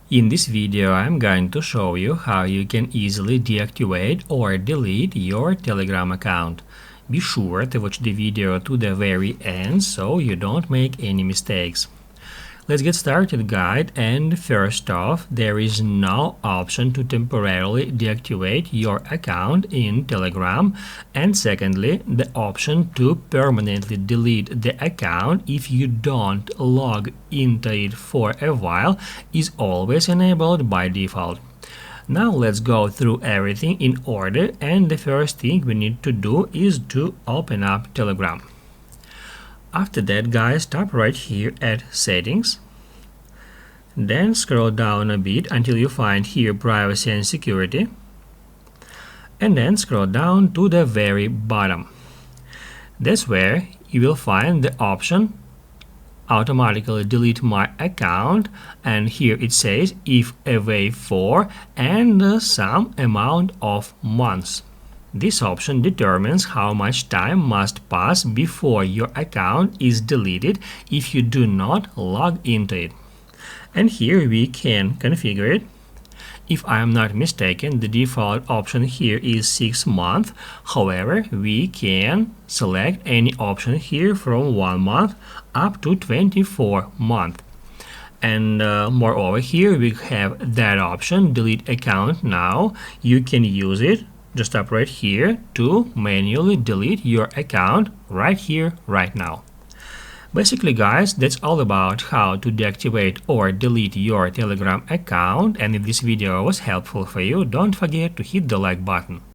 In this video, I'm going to show you how you can easily deactivate or delete your Telegram account. Be sure to watch the video to the very end so you don't make any mistakes. Let's get started, guys, and first off, there is no option to temporarily deactivate your account in Telegram, and secondly, the option to permanently delete the account if you don't log into it for a while is always enabled by default. Now let's go through everything in order, and the first thing we need to do is to open up Telegram. After that, guys, tap right here at Settings. Then scroll down a bit until you find here Privacy and Security. And then scroll down to the very bottom. That's where you will find the option Automatically delete my account, and here it says if away for and some amount of months. This option determines how much time must pass before your account is deleted if you do not log into it. And here we can configure it. If I am not mistaken, the default option here is 6 months. However, we can select any option here from 1 month up to 24 months. And moreover, here we have that option, delete account now. You can use it. Just tap right here to manually delete your account right here, right now. Basically, guys, that's all about how to deactivate or delete your Telegram account, and if this video was helpful for you, don't forget to hit the like button.